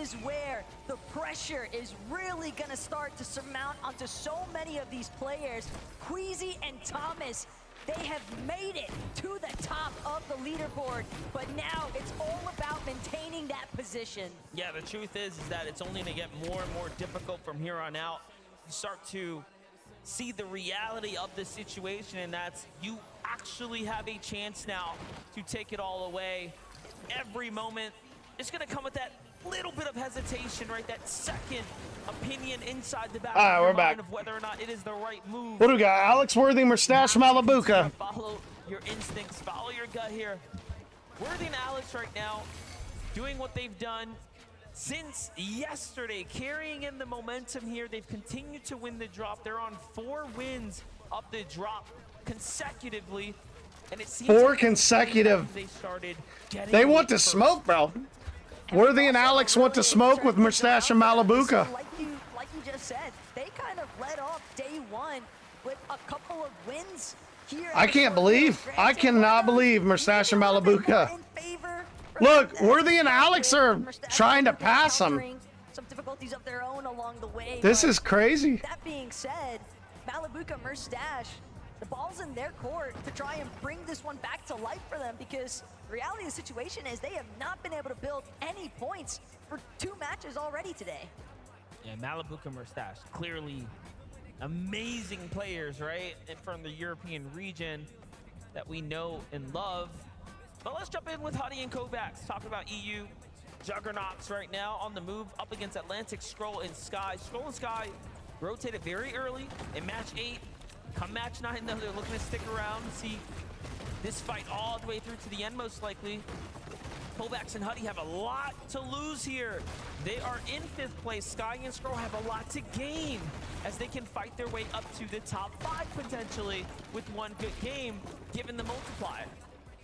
is where the pressure is really gonna start to surmount onto so many of these players. Queasy and Thomas, they have made it to the top of the leaderboard, but now it's all about maintaining that position. Yeah, the truth is that it's only gonna get more and more difficult from here on out. You start to see the reality of the situation, and that's you actually have a chance now to take it all away. Every moment is gonna come with that little bit of hesitation, right? That second opinion inside the back of your mind of whether or not it is the right move. What do we got? Alex Worthy, Mustache Malabuka. Follow your instincts, follow your gut here. Worthy and Alex right now doing what they've done since yesterday, carrying in the momentum here. They've continued to win the drop. They're on 4 wins of the drop consecutively. And it seems 4 like consecutive. They want to smoke, bro. Worthy and Alex want to smoke with Mustache and Malabuka. Like you just said, they kind of led off day one with a couple of wins here. I cannot believe Mustache and Malabuka. Look, Worthy and Alex are trying to pass him. Some difficulties of their own along the way. This is crazy. That being said, Malabuka, Mustache, the ball's in their court to try and bring this one back to life for them, because the reality of the situation is they have not been able to build any points for 2 matches already today. Yeah, Malabuka, Mustache, clearly amazing players, right? And from the European region that we know and love. But let's jump in with Huddy and Kovacs, talking about EU juggernauts right now on the move up against Atlantic, Scroll, and Sky. Scroll and Sky rotated very early in match 8. Come match 9, though, they're looking to stick around and see this fight all the way through to the end, most likely. Kovacs and Huddy have a lot to lose here. They are in 5th place. Sky and Scroll have a lot to gain as they can fight their way up to the top 5 potentially with one good game, given the multiplier.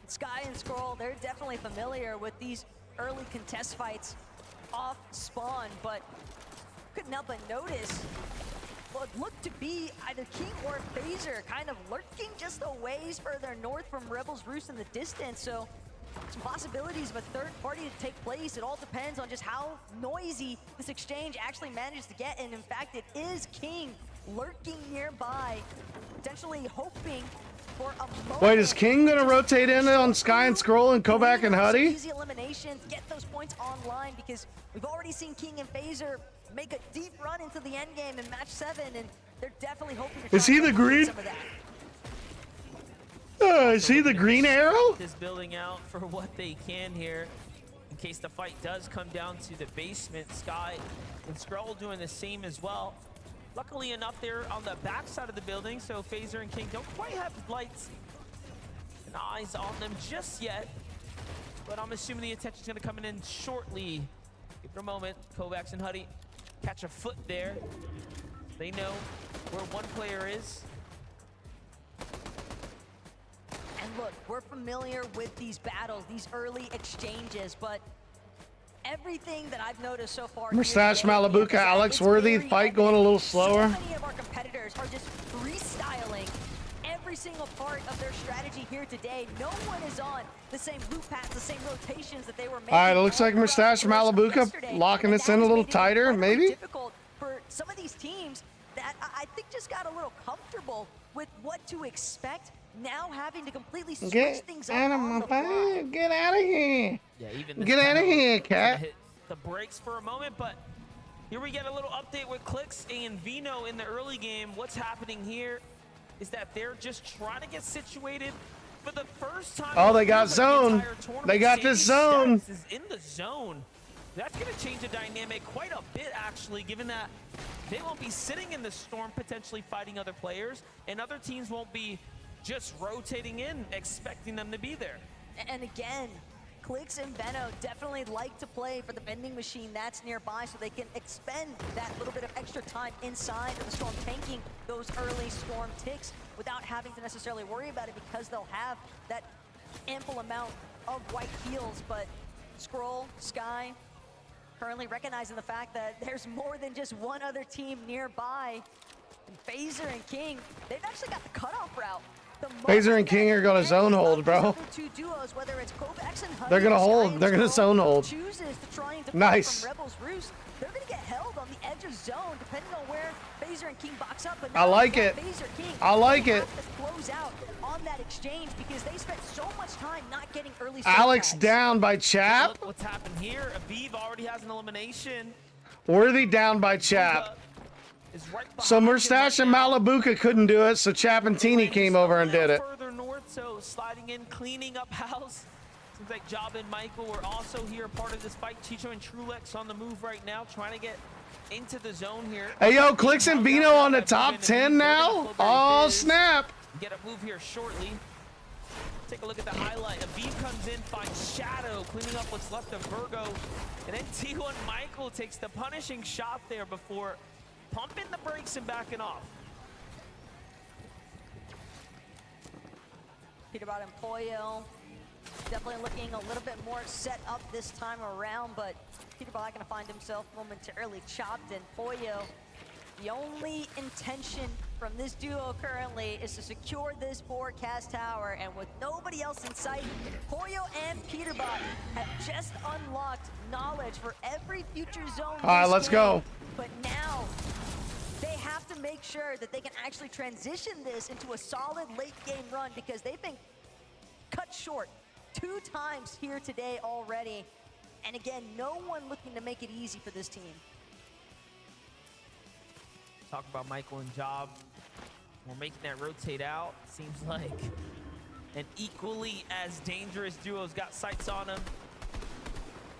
Sky and Scroll, they're definitely familiar with these early contest fights off spawn, but couldn't help but notice what looked to be either King or Phaser kind of lurking just a ways further north from Rebel's Roost in the distance. So some possibilities of a third party to take place. It all depends on just how noisy this exchange actually manages to get. And in fact, it is King lurking nearby, potentially hoping for a moment. Wait, is King gonna rotate in on Sky and Scroll and Kovac and Huddy? Easy eliminations, get those points online, because we've already seen King and Phaser make a deep run into the end game in match 7, and they're definitely hoping to. Is he the green? Some of that. Is he the green arrow? Is building out for what they can here in case the fight does come down to the basement. Sky and Scroll doing the same as well. Luckily enough, they're on the back side of the building, so Phaser and King don't quite have lights and eyes on them just yet. But I'm assuming the attention's gonna come in shortly. Give it a moment. Kovacs and Huddy catch a foot there. They know where one player is. And look, we're familiar with these battles, these early exchanges, but everything that I've noticed so far. Mustache Malabuka, Alex Worthy, fight going a little slower. So many of our competitors are just freestyling every single part of their strategy here today. No one is on the same loop paths, the same rotations that they were making. All right, it looks like Mustache Malabuka locking this in a little tighter, maybe? Difficult for some of these teams that I think just got a little comfortable with what to expect. Now having to completely switch things up on the fly. Get out of here. Yeah, even Get out of here, cat. Hit the brakes for a moment, but here we get a little update with Clix and Vino in the early game. What's happening here is that they're just trying to get situated for the first time. Oh, they got zone. They got this zone. Is in the zone. That's going to change the dynamic quite a bit, actually, given that they won't be sitting in the storm potentially fighting other players, and other teams won't be just rotating in, expecting them to be there. And again, Clix and Benno definitely like to play for the vending machine that's nearby so they can expend that little bit of extra time inside of the storm, tanking those early storm ticks without having to necessarily worry about it, because they'll have that ample amount of white heals. But Scroll, Sky, currently recognizing the fact that there's more than just one other team nearby. And Phaser and King, they've actually got the cutoff route Phaser and King are gonna zone hold, bro. They're gonna hold. They're gonna zone hold. Nice. They're gonna get held on the edge of zone, depending on where Phaser and King box up. But I like it. I like it. Close out on that exchange because they spent so much time not getting early. Alex down by Chap. Look what's happened here. Aviv already has an elimination. Worthy down by Chap. Right, So Mustache and Malabuka couldn't do it, so Chap and Teeny came over and did it. Further north, so sliding in, cleaning up house. Seems like Job and Michael were also here, part of this fight. Chicho and Trulex on the move right now, trying to get into the zone here. Hey, yo, Clicks and Vino on the top 10 now? Oh, snap. Get a move here shortly. Take a look at the highlight. Aviv comes in, finds Shadow, cleaning up what's left of Virgo. And then T1 Michael takes the punishing shot there before pumping the brakes and backing off. Peterbot and Pollo definitely looking a little bit more set up this time around, but Peterbot gonna find himself momentarily chopped, and Pollo, the only intention from this duo currently is to secure this forecast tower, and with nobody else in sight, Pollo and Peterbot have just unlocked knowledge for every future zone. All right, let's go. But now they have to make sure that they can actually transition this into a solid late game run, because they've been cut short 2 times here today already. And again, no one looking to make it easy for this team. Talk about Michael and Job. We're making that rotate out. Seems like an equally as dangerous duo's got sights on him.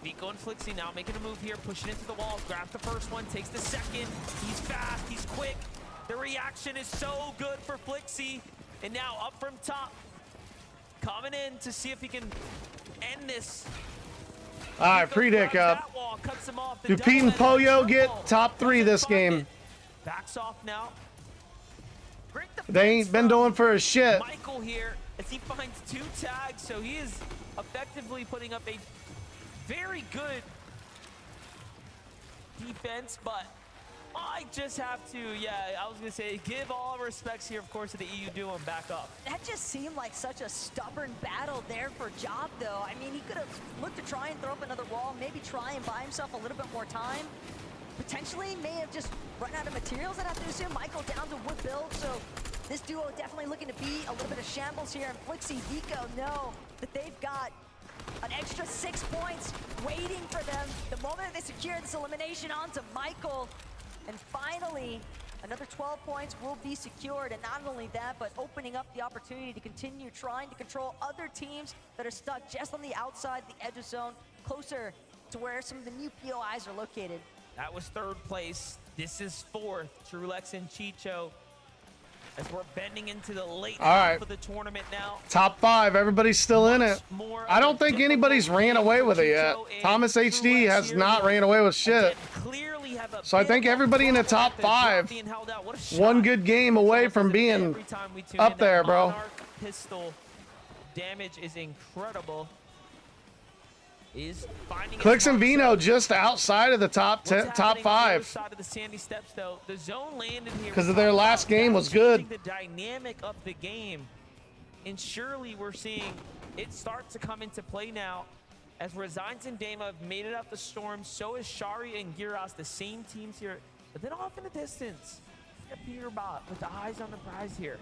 Nico and Flixie now making a move here, pushing into the wall, grabs the first one, takes the second. He's fast, he's quick. The reaction is so good for Flixie. And now up from top, coming in to see if he can end this. All right, predict up. Do Pete and Pollo get top 3 this game? Backs off now. They ain't been doing for a shit. Michael here as he finds 2 tags, so he is effectively putting up a very good defense, but I just have to, I was gonna say, give all respects here, of course, to the EU duo and back up. That just seemed like such a stubborn battle there for Job, though. I mean, he could have looked to try and throw up another wall, maybe try and buy himself a little bit more time. Potentially may have just run out of materials, I'd have to assume. Michael down to wood build, so this duo definitely looking to be a little bit of shambles here. And Flixie, Vico know that they've got an extra 6 points waiting for them the moment they secure this elimination onto Michael. And finally, another 12 points will be secured. And not only that, but opening up the opportunity to continue trying to control other teams that are stuck just on the outside, the edge of zone, closer to where some of the new POIs are located. That was 3rd place. This is 4th. Trulex and Chicho, as we're bending into the late half of the tournament now. Top 5, everybody's still in it. I don't think anybody's ran away with it yet. Thomas HD has not ran away with shit. So I think everybody in the top 5, one good game away from being up there, bro. Pistol damage is incredible. Clicks and Vino just outside of the top 5. Because of their last game was good. The dynamic of the game, and surely we're seeing it start to come into play now. As Resigns and Dama have made it up the storm, so is Shari and Giras, the same teams here. But then off in the distance, Peterbot with the eyes on the prize here.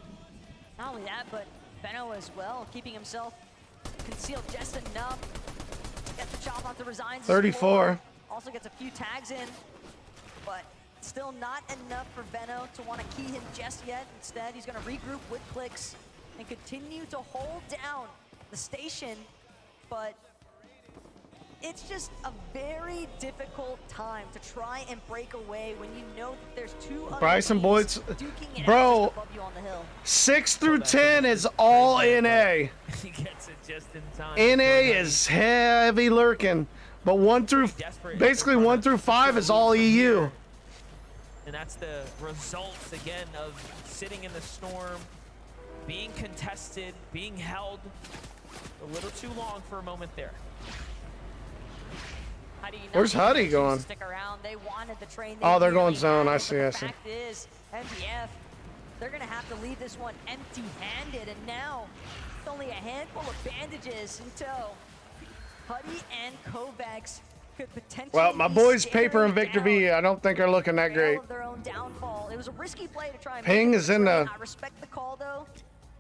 Not only that, but Benno as well, keeping himself concealed just enough. Gets the chop onto Resigns. 34. Also gets a few tags in, but still not enough for Benno to want to key him just yet. Instead, he's going to regroup with Clicks and continue to hold down the station. But it's just a very difficult time to try and break away when you know that there's 2 other Bryson Boyd's, duking it bro, out just above you on the hill. 6 through 10 is all NA. He gets it just in time. NA is heavy lurking, but 1 through, basically 1 through 5 is all EU. And that's the results, again, of sitting in the storm, being contested, being held a little too long for a moment there. Where's Huddy going? Stick around. They wanted the train. Oh, they're going zone. I see. The fact is, MBF they're gonna have to leave this one empty-handed, and now with only a handful of bandages in tow, Huddy and Kovacs could potentially Well, my be boys staring Paper and Victor down V, I don't think are looking that the great. trail of their own downfall. It was a risky play to try and Ping make it is in straight. the- I respect the call though.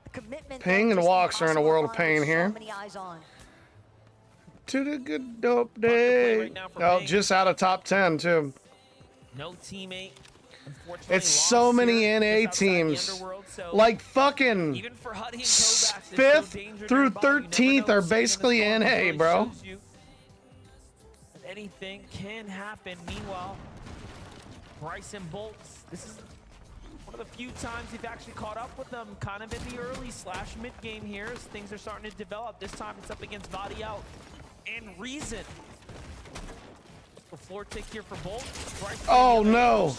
The commitment Ping though, and just Walks are in a impossible world of to find pain with here. So many eyes on. To the good dope play day. right now for Oh, Ping. just out of top 10 too. No teammate. Unfortunately, It's so lost many here, NA just outside the teams. underworld, so Like fucking even for Huddy and Kovacs, there's still 5th danger through nearby. You never 13th know. are Second basically in the squad NA, really bro. shows you that anything can happen. Meanwhile, Bryson Bolts, this is one of the few times he's actually caught up with them, kind of in the early / mid game here as things are starting to develop. This time it's up against Body Out and Reason. The floor tick here for Bolt. Bryce Oh no.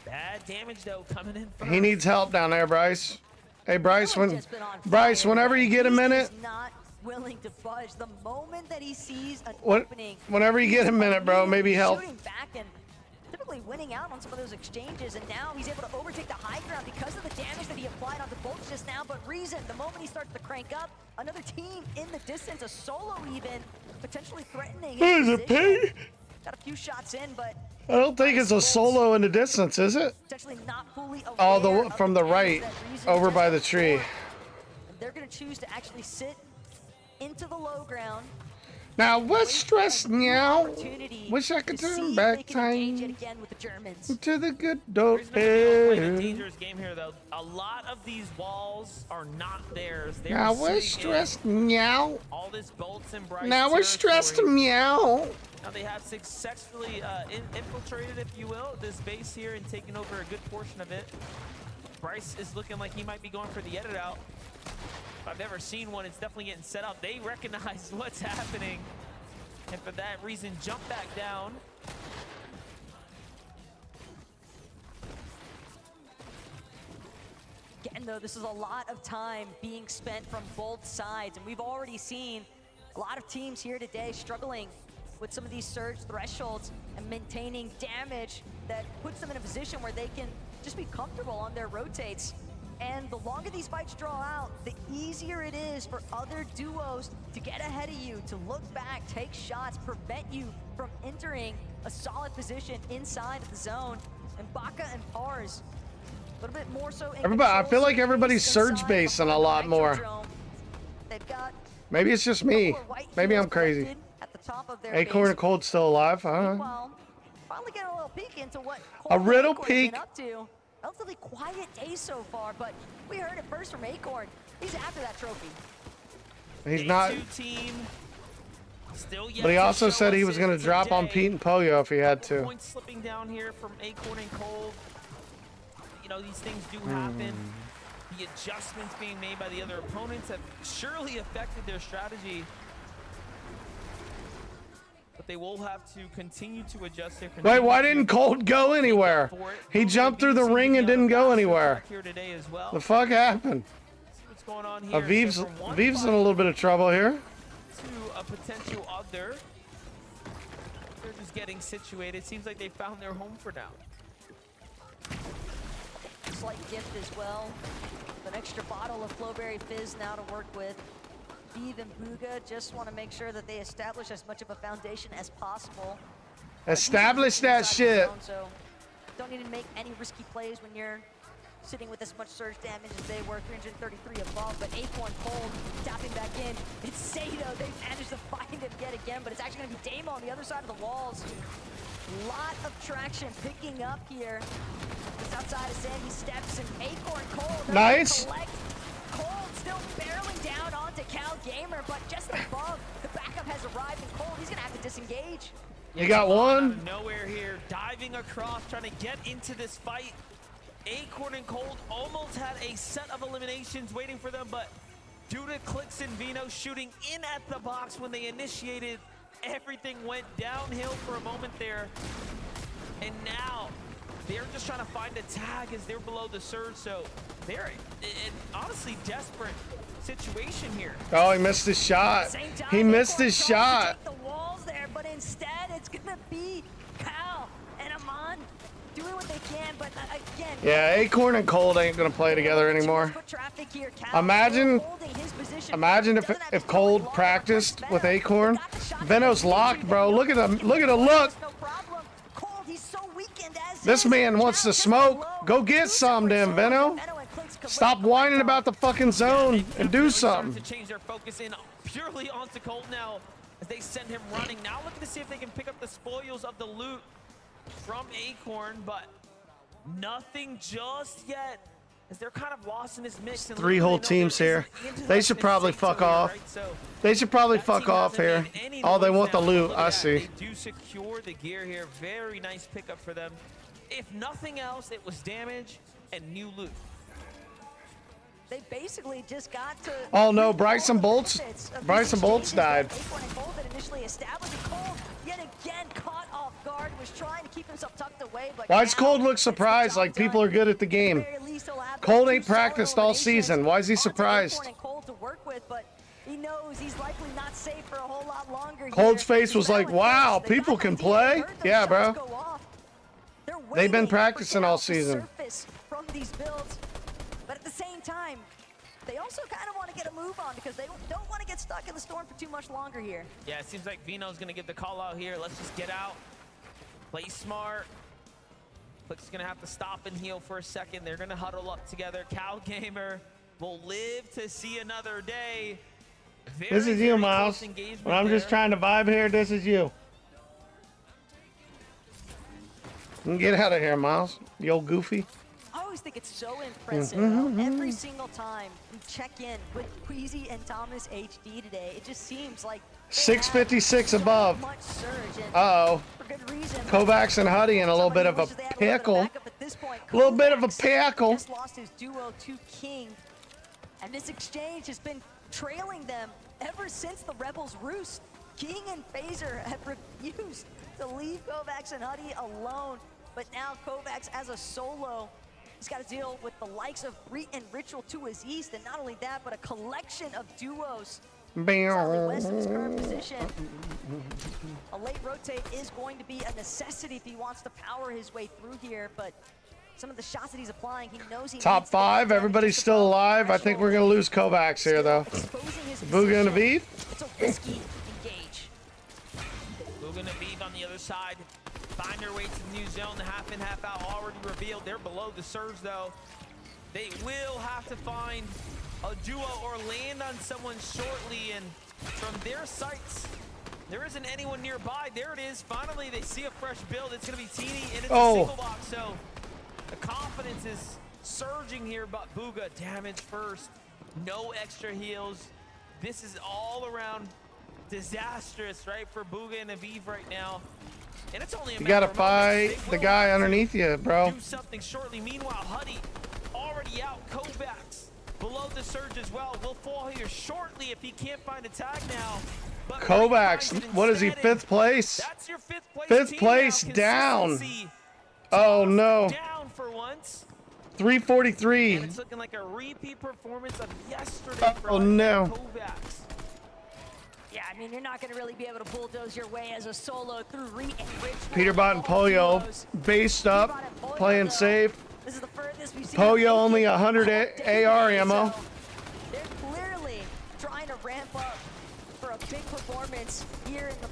bad damage though coming in first. He needs help down there, Bryce. Hey Bryce, Really when just been on Bryce, fire. whenever you get a He minute, is not willing to budge. The moment that he sees an What- opening, whenever you get a minute, bro, maybe help. Shooting back and typically winning out on some of those exchanges, and now he's able to overtake the high ground because of the damage that he applied onto Bolts just now. But Reason, the moment he starts to crank up, another team in the distance, a solo even, potentially threatening his There's a position. ping. Got a few shots in, but I don't think it's a solo in the distance, is it? potentially not fully aware Oh, of from the damage right, that Reason over just by the tree. absorbed. And they're going to choose to actually sit into the low ground. Now, what's stress now? Opportunity Wish I could to see turn if back they can engage it time again with the Germans. to the good dope Reason playing a day. dangerous game here though. A lot of these walls are not theirs. They're Now we're sitting in stressed, meow. all this Bolts and Bryce Now we're stressed, territory. meow. Now they have successfully infiltrated, if you will, this base here and taken over a good portion of it. Bryce is looking like he might be going for the edit out. If I've ever seen one, it's definitely getting set up. They recognize what's happening, and for that reason, jump back down. Again, though, this is a lot of time being spent from both sides, and we've already seen a lot of teams here today struggling with some of these surge thresholds and maintaining damage that puts them in a position where they can just be comfortable on their rotates. And the longer these fights draw out, the easier it is for other duos to get ahead of you, to look back, take shots, prevent you from entering a solid position inside of the zone. And Baka and Pars, a little bit more so in Everybody, I control, feel like so everybody's inside surge behind basing a the lot more. Nitrodrome. They've got Maybe it's just me. couple of white Maybe I'm heels crazy. collected at the top of their Acorn base. and Cold still alive, huh? Meanwhile, finally getting a little peek into what A Cole and riddle Acorn have been peek. up to. Relatively quiet day so far, but we heard it first from Acorn. He's after that trophy. He's not. A2 team still yet But he to also show said he us was it going to drop on today. Pete and Pollo if he had Couple to. points slipping down here from Acorn and Cold. You know, these things do happen. The adjustments being made by the other opponents have surely affected their strategy. But they will have to continue to adjust their. Wait, why didn't Cold go anywhere? He jumped through the ring and didn't go anywhere. Here today as well. The fuck happened? See what's going on here. Aviv's, So from one Aviv's in a fight little bit of trouble here. to a potential other. They're just getting situated. Seems like they found their home for now. Slight gift as well. An extra bottle of Flowberry Fizz now to work with. Viv and Booga just want to make sure that they establish as much of a foundation as possible. Establish that Inside the shit. zone, so don't need to make any risky plays when you're sitting with as much surge damage as they were, 333 above. But Acorn Cold tapping back in. It's Sato. They managed to find him yet again, but it's actually going to be Damo on the other side of the walls. Lot of traction picking up here. Just outside of Sandy Steps and Acorn Cold. they're Nice. gonna collect. Cold still barreling down onto Cal Gamer, but just above, the backup has arrived, and Cold, he's gonna have to disengage. You got Out one. of nowhere here, diving across, trying to get into this fight. Acorn and Cold almost had a set of eliminations waiting for them, but due to Clicks and Vino shooting in at the box when they initiated, everything went downhill for a moment there. And now they're just trying to find a tag as they're below the surge, so they're in honestly desperate situation here. Oh, he missed his shot. Same time, He missed Acorn his tries to shot. take the walls there, but instead it's gonna be Cal and Amon doing what they can, but again. Yeah, Acorn and Cold ain't gonna play together anymore. Imagine if Cold practiced with Acorn. Veno's locked, bro. Look at him. Look at the look. This man wants to smoke. Go get some, then, Veno. Stop whining about the fucking zone and do something. To change their focus in purely onto Cold now as they send him running. Now looking to see if they can pick up the spoils of the loot from Acorn, but nothing just yet as they're kind of lost in this mix. And 3 whole teams here. They should probably fuck off. They should probably fuck off here. Oh, they want the loot. I see. They do secure the gear here. Very nice pickup for them. If nothing else, it was damage and new loot. They basically just got to. Oh no, Bryson Bolts died. Why does Cold look surprised like people are good at the game? Cold ain't practiced all season. Why is he surprised? Cold's face was like, wow, people can play? Yeah, bro. They've been practicing all season. But at the same time, they also kind of want to get a move on because they don't want to get stuck in the storm for too much longer here. Yeah, it seems like Vino's going to get the call out here. Let's just get out, play smart. Click's going to have to stop and heal for a second. They're going to huddle up together. Cal Gamer will live to see another day. This is you, Miles. When I'm just trying to vibe here, this is you. Get out of here, Miles. You old goofy. I always think it's so impressive. Every single time we check in with Queasy and Thomas HD today, it just seems like 656 above. Uh-oh. Kovacs and Huddy in a little bit of a pickle. A little bit of a pickle. Just lost his duo to King, and this exchange has been trailing them ever since the Rebels roost. King and Phaser have refused to leave Kovacs and Huddy alone, but now Kovacs as a solo, he's got to deal with the likes of Reet and Ritual to his east, and not only that, but a collection of duos solidly west of his current position. A late rotate is going to be a necessity if he wants to power his way through here, but some of the shots that he's applying, he knows he Top 5, everybody's still alive. I think we're going to lose Kovacs here, though. Booga and Aviv? It's a risky engage. Booga and Aviv on the other side. Find their way to the new zone. The half in, half out already revealed. They're below the surge, though. They will have to find a duo or land on someone shortly. And from their sights, there isn't anyone nearby. There it is. Finally, they see a fresh build. It's going to be Teeny, and it's a single box. So the confidence is surging here, but Booga damage first. No extra heals. This is all around disastrous, right, for Booga and Aviv right now. And it's only a you gotta fight the guy underneath you, bro. Do something shortly. Meanwhile, Huddy already out. Kovacs below the surge as well. Will fall here shortly if he can't find a tag now. But Kovacs, what is he, 5th place? That's your 5th place. 5th place down. Oh no. Down for once. 343. And it's looking like a repeat performance of yesterday for no. Kovacs. Yeah, I mean, you're not going to really be able to bulldoze your way as a solo through Reet and Rich. Peterbot and Pollo based up, playing safe. This is the furthest we've seen. Pollo only 100 AR ammo. So they're clearly trying to ramp up for a big performance here in the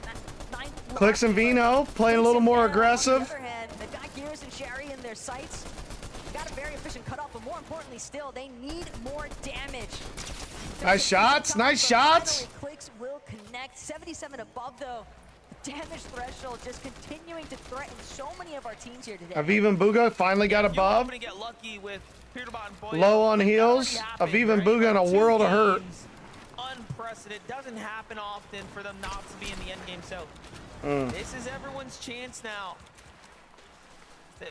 9th. Clicks and Vino playing a little more aggressive. On the other hand, they've got Gears and Sherry in their sights. They've got a very efficient cutoff, but more importantly still, they need more damage. Nice shots, nice shots. Clicks will connect. 77 above though. The damage threshold just continuing to threaten so many of our teams here today. Aviv and Booga finally got above. Get lucky with Peterbot and low on heals. Aviv and Booga in a world of hurt. Unprecedented. Doesn't happen often for them not to be in the end game. So this is everyone's chance now. The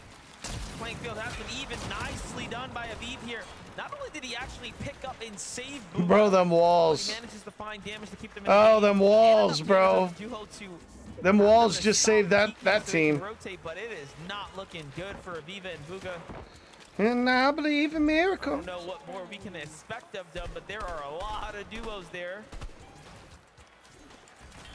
playing field has been even. Nicely done by Aviv here. Not only did he actually pick up and save Booga, bro, them walls. He manages to find damage to keep them in oh, the them walls, bro. Them walls to just saved that team. Rotate, but it is not looking good for Aviva and Booga. And I believe in miracles. I don't know what more we can expect of them, but there are a lot of duos there.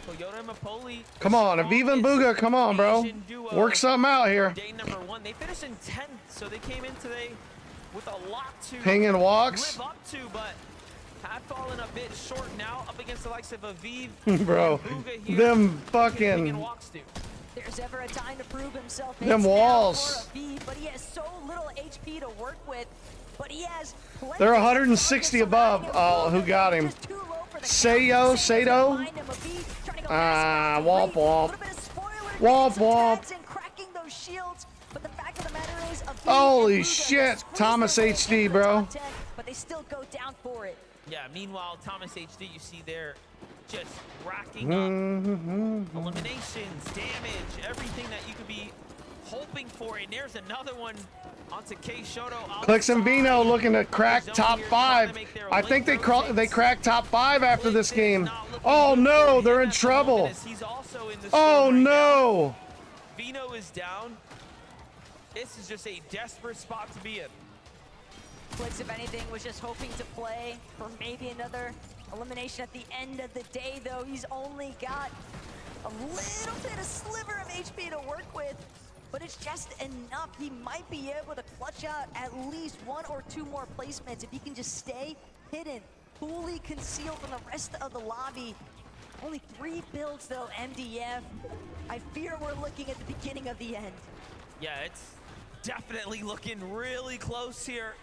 Toyota and Mapoli. Come on, Aviva and Booga, come on, bro. Work something out here. Day number 1. They finished in 10th, so they came in today with a lot to Ping and walks. live up to, but have fallen a bit short now up against the likes of Aviv. Bro, and Booga here. them Ping and fucking... walks do. There's ever a time to prove himself. Them It's now walls. for Aviv, but he has so little HP to work with. But he has plenty. They're 160 above. Oh, who got him? Sayo, Sato. Womp womp. Womp womp. Holy shit, Thomas HD, bro. But they still go down for it. Yeah, meanwhile, Thomas HD, you see there just racking up eliminations, damage, everything that you could be hoping for. And there's another one onto K Shoto. Clicks and Vino looking to crack top 5. I think they cracked top 5 after this game. Oh no, they're in trouble. Oh no. Vino is down. This is just a desperate spot to be in. Clicks, if anything, was just hoping to play for maybe another elimination at the end of the day, though. He's only got a little bit of sliver of HP to work with, but it's just enough. He might be able to clutch out at least 1 or 2 more placements if he can just stay hidden, fully concealed from the rest of the lobby. Only 3 builds, though, MDF. I fear we're looking at the beginning of the end. Yeah, it's definitely looking really close here.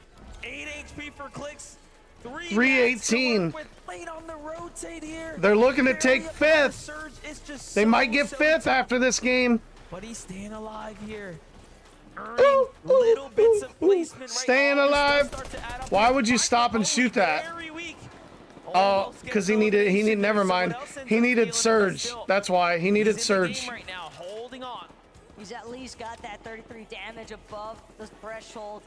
8 HP for Clicks. 318. Late on the rotate here. They're looking to take 5th. They might get 5th after this game. But he's staying alive here. Earning little bits of placement. Staying alive. Why would you stop and shoot that? Oh, because he needed, never mind. He needed Surge. That's why. He needed Surge. Right now, holding on. He's at least got that 33 damage above the threshold.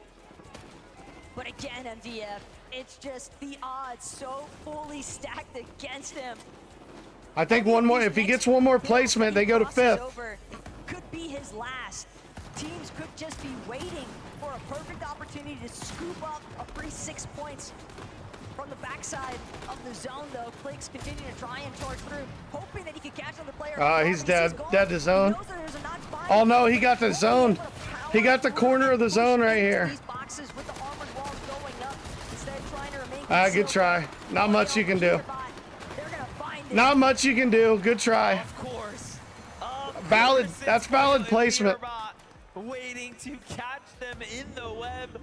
But again, MDF, it's just the odds so fully stacked against him. I think one more, if he gets 1 more placement, they go to 5th. Could be his last. Teams could just be waiting for a perfect opportunity to scoop up a free 6 points from the backside of the zone, though. Clicks continue to try and charge through, hoping that he could catch on the player. He's dead. Dead to zone. Oh no, he got the zone. He got the corner of the zone right here. Good try. Not much you can do. Not much you can do. Good try. Of course. Valid. That's valid placement. Waiting to catch them in the web.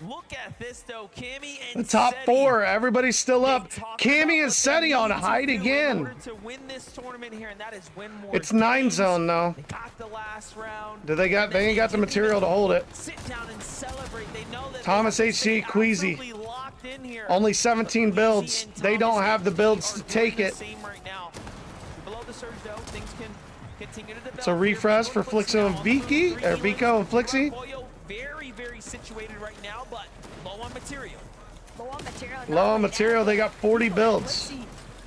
Look at this though, Cammy and the top Seti. 4, everybody's still up. Cammy and Seti on hide again. To win this tournament here, and that is win more. It's 9 zone though. They got the last round. They ain't got the material to hold it. Sit down and celebrate. They know that Thomas HD, Queasy. Only 17 builds. They don't have the builds to take it. Below the surge though, things can continue to develop. It's a refresh for Flixo and Vicky, or Vico and Flixie. Very situated right now, but low on material. Low on material, they got 40 builds.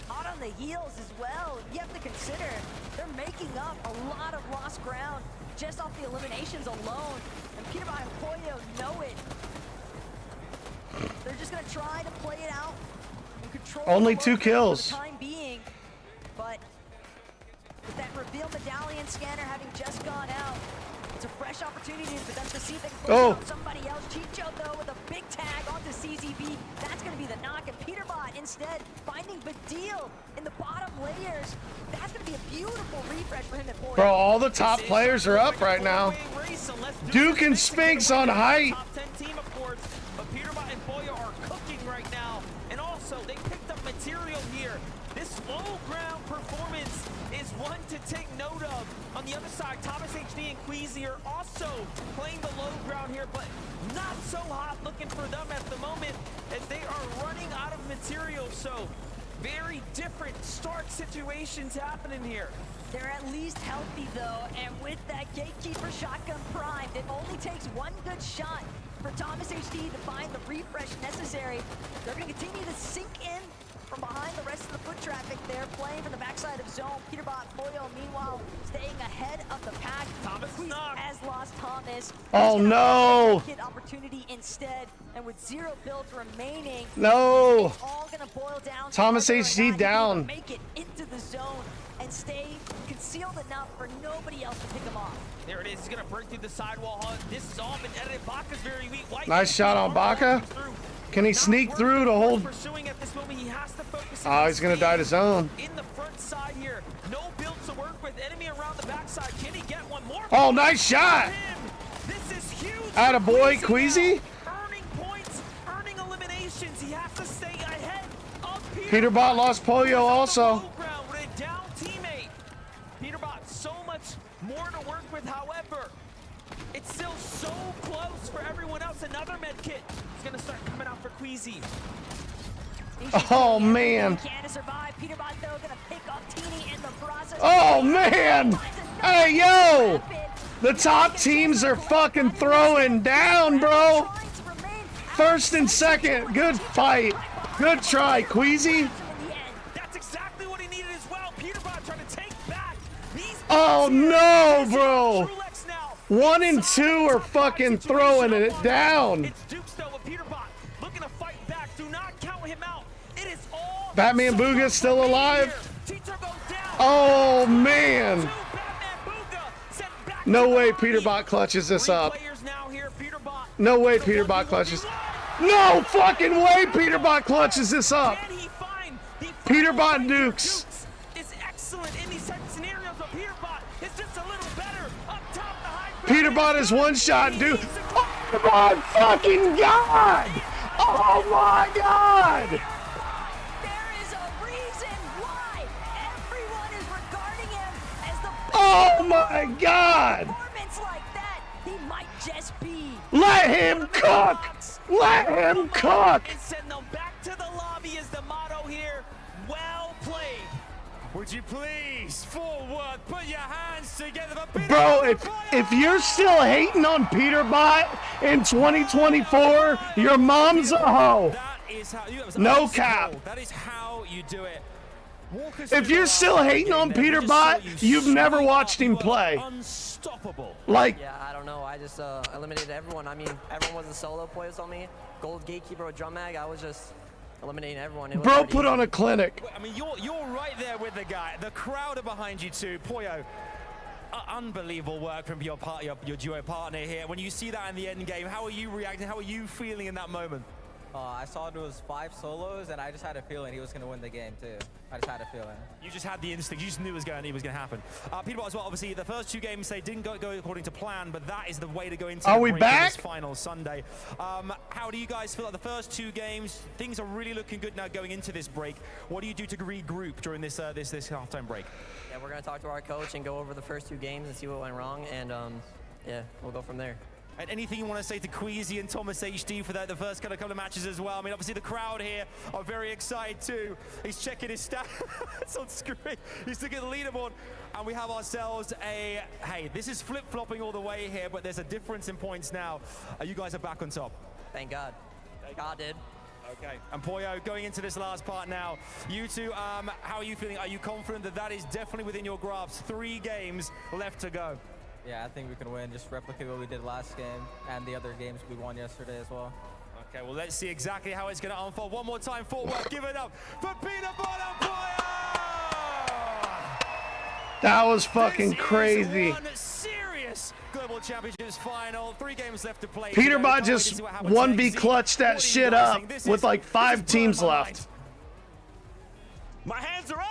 Hot on the heels as well. You have to consider they're making up a lot of lost ground just off the eliminations alone. And Peter and Pollo know it. They're just gonna try to play it out and control. Only 2 kills. For the time being, but with that reveal medallion scanner having just gone out, it's a fresh opportunity for them to see if they can pull out somebody else. Chicho, though, with a big tag onto CZB. That's going to be the knock. And Peterbot, instead, finding Badil in the bottom layers. That's going to be a beautiful refresh for him at Pollo. Bro, all the top players are up right now. Duke and Spinks on height. Top 10 team, of course, but Peterbot and Pollo are cooking right now. And also, they picked up material here. This low ground performance is one to take note of. On the other side, Thomas HD and Queasy are also playing the low ground here, but not so hot looking for them at the moment as they are running out of material. So very different start situations happening here. They're at least healthy though, and with that Gatekeeper shotgun primed, it only takes 1 good shot for Thomas HD to find the refresh necessary. They're going to continue to sink in from behind the rest of the foot traffic. They're playing from the backside of zone. Peterbot, Pollo, meanwhile, staying ahead of the pack. Thomas has lost time. on this. Oh, no. Kid opportunity instead, and with 0 builds remaining, No. it's all gonna boil down to Thomas whether or HD not down. he can make it into the zone and stay concealed enough for nobody else to pick him off. There it is. He's going to break through the sidewall. This is all been edited. Baca's very weak. White Nice shot on Baca. Can he sneak through to hold? Pursuing at this moment. He has to focus. Oh, he's going to die to zone. In the front side here. No build to work with. Enemy around the backside. Can he get one more? Oh, nice shot. This is huge. Attaboy, Queasy. Earning points, earning eliminations. He has to stay ahead of Peterbot lost Pollo also. With a down teammate. Peterbot so much more to work with. However, it's still so close for everyone else. Another med kit is gonna start coming out for Queasy. Oh man. Peterbot though gonna pick up Teeny in the process. Oh man. Hey yo. The top teams are fucking throwing down, bro. First and second. Good fight. Good try, Queasy. That's exactly what he needed as well. Peterbot trying to take back. Oh no, bro. 1 and 2 are fucking throwing it down. It's Dukes though with Peterbot looking to fight back. Do not count him out. It is all Batman Booga's still alive. Oh man. No way Peterbot clutches this up. No way Peterbot clutches. No fucking way Peterbot clutches this up. Peterbot Dukes. Is excellent in these type of scenarios, but Peterbot is just a little better up top the high. Peterbot is one shot, dude. Oh my fucking god! Oh my god! There is a reason why everyone is regarding him as the best. Oh my god! Performance like that, he might just be. Let him cook! Let him cook! And send them back to the lobby is the motto here. Well played. Would you please, forward, put your hands together for Peter Bro, Pollo! if you're still hating on Peterbot in 2024, your mom's a hoe. That is how you No cap. That is how you do it. If you're still hating on Peterbot, you've never watched him play. Unstoppable. Like, Yeah, I don't know. I just eliminated everyone. I mean, everyone was a solo players on me. Gold gatekeeper with drum mag. I was just eliminating everyone. It was bro pretty put easy. on a clinic. I mean, you're right there with the guy. The crowd are behind you too, Pollo. Unbelievable work from your duo partner here. When you see that in the end game, how are you reacting? How are you feeling in that moment? I saw it was 5 solos, and I just had a feeling he was going to win the game, too. I just had a feeling. You just had the instinct. You just knew it was going to happen. Peterbot as well, obviously, the first 2 games, they didn't go according to plan, but that is the way to go into Are the we break back? This final Sunday. How do you guys feel like the first 2 games? Things are really looking good now going into this break. What do you do to regroup during this this halftime break? Yeah, we're gonna talk to our coach and go over the first 2 games and see what went wrong, and yeah, we'll go from there. And anything you want to say to Queasy and Thomas HD for the first couple of matches as well? I mean, obviously the crowd here are very excited too. He's checking his stats on screen. He's looking at the leaderboard, and we have ourselves a, hey, this is flip-flopping all the way here, but there's a difference in points now. You guys are back on top. Thank God. God did. Okay, and Pollo, going into this last part now, you two, how are you feeling? Are you confident that that is definitely within your grasp? 3 games left to go. Yeah, I think we can win. Just replicate what we did last game and the other games we won yesterday as well. Okay, well, let's see exactly how it's going to unfold. One more time, forward, give it up for Peterbot and Pollo! That was fucking crazy. One serious Global Championships final. 3 games left to play. Peterbot just 1v clutched that shit up with like 5 teams left. My hands are up.